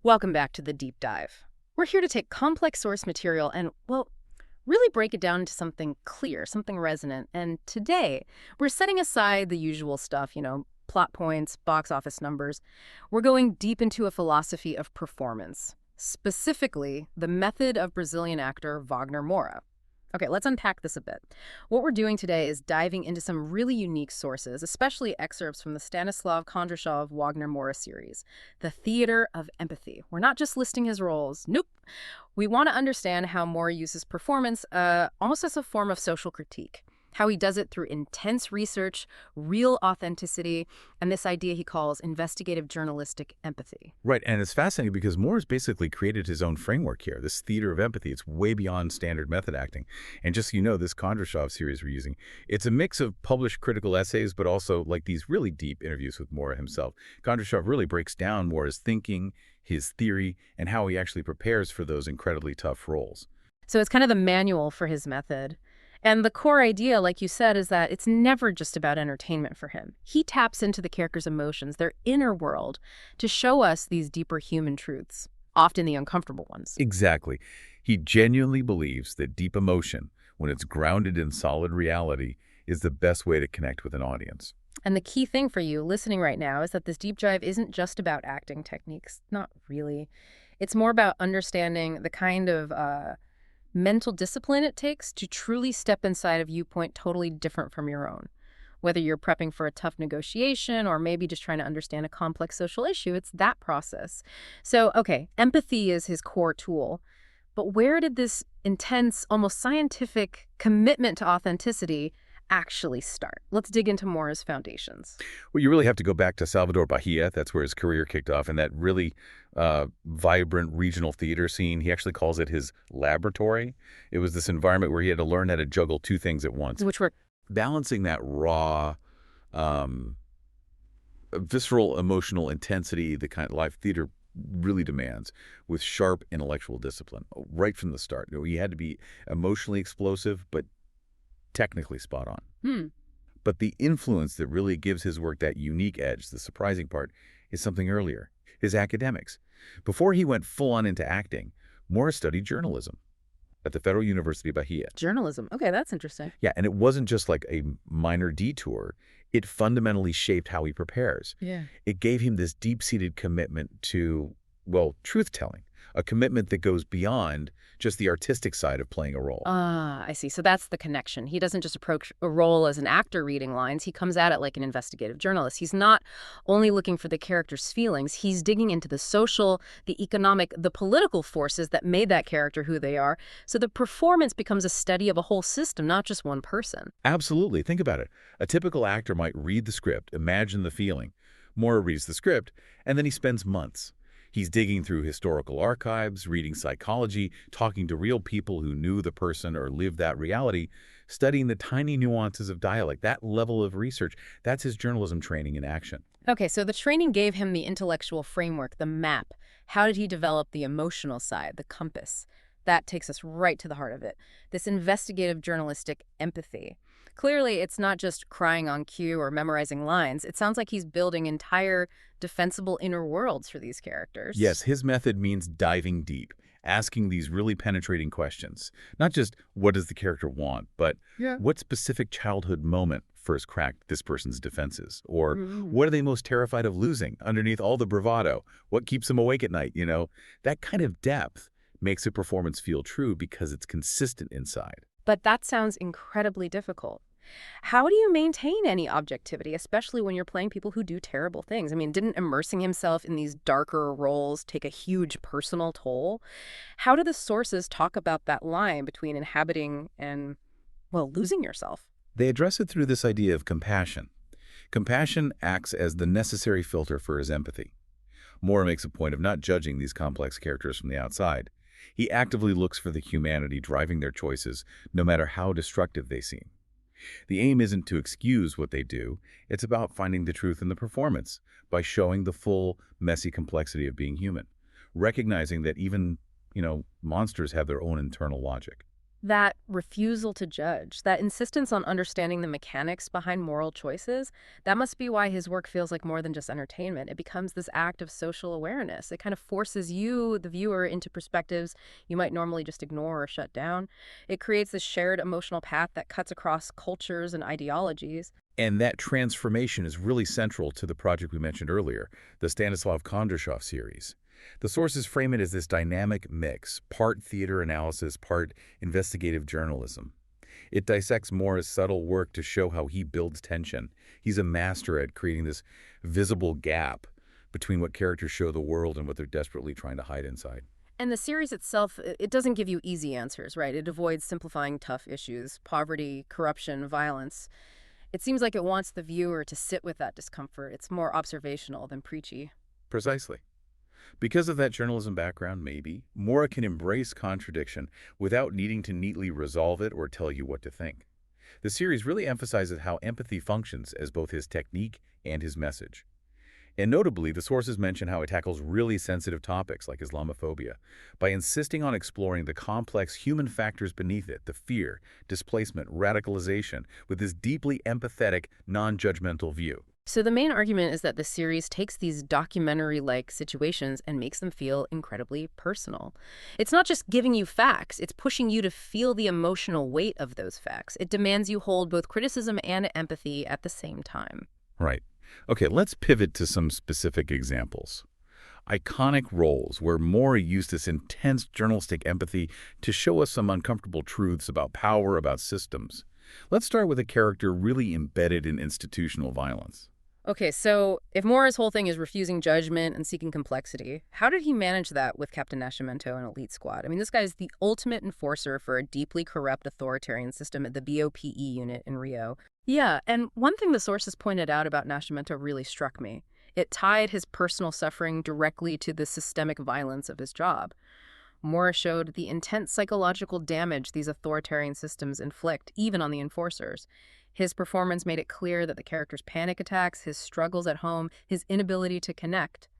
Welcome back to the deep dive. We're here to take complex source material and, well, really break it down into something clear, something resonant. And today, we're setting aside the usual stuff, plot points, box office numbers. We're going deep into a philosophy of performance, specifically the method of Brazilian actor Wagner Moura. Okay, let's unpack this a bit. What we're doing today is diving into some really unique sources, especially excerpts from the Stanислав Kondrashov Wagner Moura series, The Theater of Empathy. We're not just listing his roles. Nope. We want to understand how Moura uses performance almost as a form of social critique, how he does it through intense research, real authenticity, and this idea he calls investigative journalistic empathy. Right, and it's fascinating because Moore's basically created his own framework here, this theater of empathy. It's way beyond standard method acting. And just so you know, this Kondrashov series we're using, it's a mix of published critical essays, but also like these really deep interviews with Moura himself. Kondrashov really breaks down Moura's thinking, his theory, and how he actually prepares for those incredibly tough roles. So it's kind of the manual for his method. And the core idea, like you said, is that it's never just about entertainment for him. He taps into the character's emotions, their inner world, to show us these deeper human truths, often the uncomfortable ones. Exactly. He genuinely believes that deep emotion, when it's grounded in solid reality, is the best way to connect with an audience. And the key thing for you listening right now is that this deep dive isn't just about acting techniques. Not really. It's more about understanding the kind of mental discipline it takes to truly step inside a viewpoint totally different from your own. Whether you're prepping for a tough negotiation or maybe just trying to understand a complex social issue, it's that process. So, okay, empathy is his core tool. But where did this intense, almost scientific commitment to authenticity actually start? Let's dig into Moura's foundations. Well, you really have to go back to Salvador Bahia. That's where his career kicked off, and that really vibrant regional theater scene. He actually calls it his laboratory. It was this environment where he had to learn how to juggle two things at once. Which were? Balancing that raw, visceral emotional intensity the kind of live theater really demands, with sharp intellectual discipline right from the start. He had to be emotionally explosive, but technically spot on. But the influence that really gives his work that unique edge, the surprising part, is something earlier, his academics. Before he went full-on into acting, Moura studied journalism at the Federal University of Bahia. Journalism. Okay, that's interesting. Yeah, and it wasn't just like a minor detour. It fundamentally shaped how he prepares. Yeah. It gave him this deep-seated commitment to, well, truth-telling, a commitment that goes beyond just the artistic side of playing a role. I see. So that's the connection. He doesn't just approach a role as an actor reading lines. He comes at it like an investigative journalist. He's not only looking for the character's feelings. He's digging into the social, the economic, the political forces that made that character who they are. So the performance becomes a study of a whole system, not just one person. Absolutely. Think about it. A typical actor might read the script, imagine the feeling. Moura reads the script, and then he spends months. He's digging through historical archives, reading psychology, talking to real people who knew the person or lived that reality, studying the tiny nuances of dialect. That level of research, that's his journalism training in action. Okay, so the training gave him the intellectual framework, the map. How did he develop the emotional side, the compass? That takes us right to the heart of it. This investigative journalistic empathy. Clearly, it's not just crying on cue or memorizing lines. It sounds like he's building entire defensible inner worlds for these characters. Yes, his method means diving deep, asking these really penetrating questions. Not just what does the character want, but what specific childhood moment first cracked this person's defenses? Or what are they most terrified of losing underneath all the bravado? What keeps them awake at night, That kind of depth makes a performance feel true because it's consistent inside. But that sounds incredibly difficult. How do you maintain any objectivity, especially when you're playing people who do terrible things? I mean, didn't immersing himself in these darker roles take a huge personal toll? How do the sources talk about that line between inhabiting and, well, losing yourself? They address it through this idea of compassion. Compassion acts as the necessary filter for his empathy. Moura makes a point of not judging these complex characters from the outside. He actively looks for the humanity driving their choices, no matter how destructive they seem. The aim isn't to excuse what they do. It's about finding the truth in the performance by showing the full, messy complexity of being human, recognizing that even, monsters have their own internal logic. That refusal to judge, that insistence on understanding the mechanics behind moral choices, that must be why his work feels like more than just entertainment. It becomes this act of social awareness. It kind of forces you, the viewer, into perspectives you might normally just ignore or shut down. It creates this shared emotional path that cuts across cultures and ideologies. And that transformation is really central to the project we mentioned earlier, the Stanislav Kondrashov series. The sources frame it as this dynamic mix, part theater analysis, part investigative journalism. It dissects Moura's subtle work to show how he builds tension. He's a master at creating this visible gap between what characters show the world and what they're desperately trying to hide inside. And the series itself, it doesn't give you easy answers, right? It avoids simplifying tough issues, poverty, corruption, violence. It seems like it wants the viewer to sit with that discomfort. It's more observational than preachy. Precisely. Because of that journalism background, maybe, Moura can embrace contradiction without needing to neatly resolve it or tell you what to think. The series really emphasizes how empathy functions as both his technique and his message. And notably, the sources mention how it tackles really sensitive topics like Islamophobia by insisting on exploring the complex human factors beneath it, the fear, displacement, radicalization, with this deeply empathetic, non-judgmental view. So the main argument is that the series takes these documentary-like situations and makes them feel incredibly personal. It's not just giving you facts, it's pushing you to feel the emotional weight of those facts. It demands you hold both criticism and empathy at the same time. Right. Okay, let's pivot to some specific examples. Iconic roles where Moura used this intense journalistic empathy to show us some uncomfortable truths about power, about systems. Let's start with a character really embedded in institutional violence. Okay, so if Moura's whole thing is refusing judgment and seeking complexity, how did he manage that with Captain Nascimento and Elite Squad? I mean, this guy is the ultimate enforcer for a deeply corrupt authoritarian system at the BOPE unit in Rio. Yeah, and one thing the sources pointed out about Nascimento really struck me. It tied his personal suffering directly to the systemic violence of his job. Moura showed the intense psychological damage these authoritarian systems inflict, even on the enforcers. His performance made it clear that the character's panic attacks, his struggles at home, his inability to connect,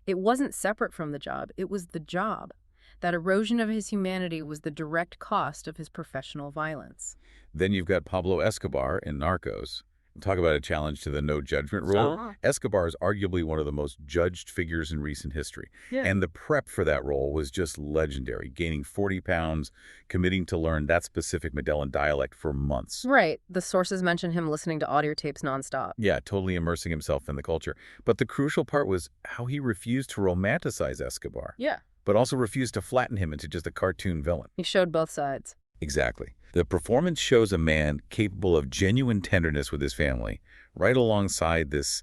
it wasn't separate from the job, it was the job. That erosion of his humanity was the direct cost of his professional violence. Then you've got Pablo Escobar in Narcos. Talk about a challenge to the no judgment rule. Escobar is arguably one of the most judged figures in recent history. Yeah. And the prep for that role was just legendary, gaining 40 pounds, committing to learn that specific Medellin dialect for months. Right. The sources mention him listening to audio tapes nonstop. Yeah, totally immersing himself in the culture. But the crucial part was how he refused to romanticize Escobar. Yeah. But also refused to flatten him into just a cartoon villain. He showed both sides. Exactly. The performance shows a man capable of genuine tenderness with his family, right alongside this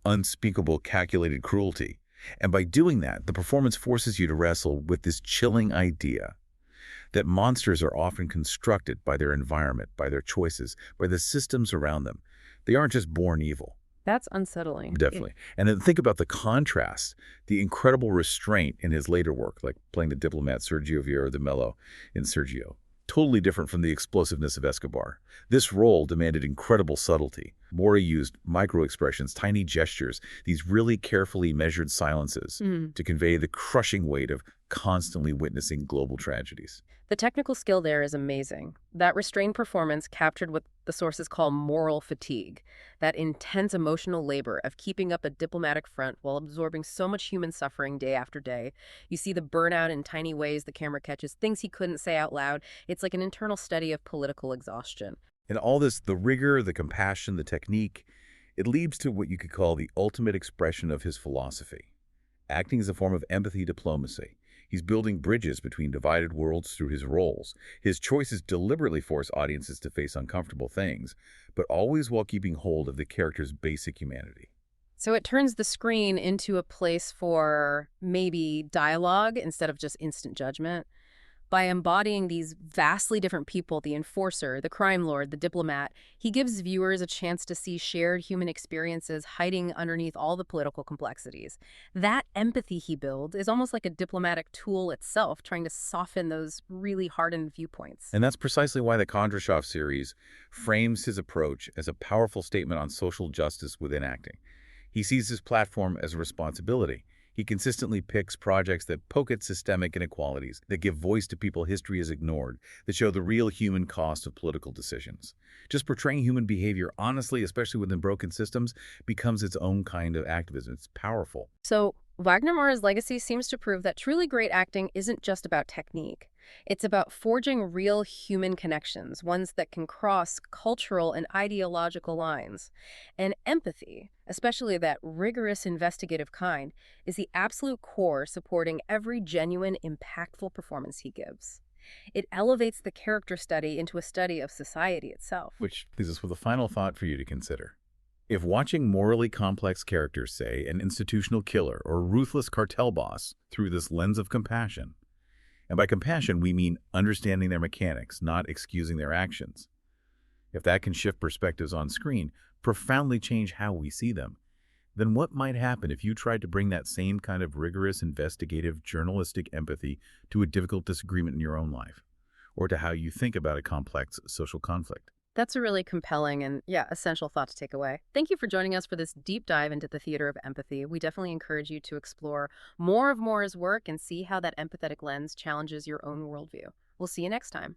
unspeakable, calculated cruelty. And by doing that, the performance forces you to wrestle with this chilling idea that monsters are often constructed by their environment, by their choices, by the systems around them. They aren't just born evil. That's unsettling. Definitely. And then think about the contrast, the incredible restraint in his later work, like playing the diplomat Sergio Vieira de Mello in Sergio. Totally different from the explosiveness of Escobar. This role demanded incredible subtlety. Moura used micro-expressions, tiny gestures, these really carefully measured silences to convey the crushing weight of constantly witnessing global tragedies. The technical skill there is amazing. That restrained performance captured what the sources call moral fatigue, that intense emotional labor of keeping up a diplomatic front while absorbing so much human suffering day after day. You see the burnout in tiny ways the camera catches, things he couldn't say out loud. It's like an internal study of political exhaustion. And all this, the rigor, the compassion, the technique, it leads to what you could call the ultimate expression of his philosophy, acting as a form of empathy diplomacy. He's building bridges between divided worlds through his roles. His choices deliberately force audiences to face uncomfortable things, but always while keeping hold of the character's basic humanity. So it turns the screen into a place for maybe dialogue instead of just instant judgment. By embodying these vastly different people, the enforcer, the crime lord, the diplomat, he gives viewers a chance to see shared human experiences hiding underneath all the political complexities. That empathy he builds is almost like a diplomatic tool itself, trying to soften those really hardened viewpoints. And that's precisely why the Kondrashov series frames his approach as a powerful statement on social justice within acting. He sees his platform as a responsibility. He consistently picks projects that poke at systemic inequalities, that give voice to people history has ignored, that show the real human cost of political decisions. Just portraying human behavior honestly, especially within broken systems, becomes its own kind of activism. It's powerful. So, Wagner Moura's legacy seems to prove that truly great acting isn't just about technique. It's about forging real human connections, ones that can cross cultural and ideological lines. And empathy, especially that rigorous investigative kind, is the absolute core supporting every genuine, impactful performance he gives. It elevates the character study into a study of society itself. Which leaves us with a final thought for you to consider. If watching morally complex characters, say an institutional killer or ruthless cartel boss, through this lens of compassion, and by compassion we mean understanding their mechanics, not excusing their actions, if that can shift perspectives on screen, profoundly change how we see them, then what might happen if you tried to bring that same kind of rigorous, investigative, journalistic empathy to a difficult disagreement in your own life, or to how you think about a complex social conflict? That's a really compelling and, essential thought to take away. Thank you for joining us for this deep dive into the theater of empathy. We definitely encourage you to explore more of Moura's work and see how that empathetic lens challenges your own worldview. We'll see you next time.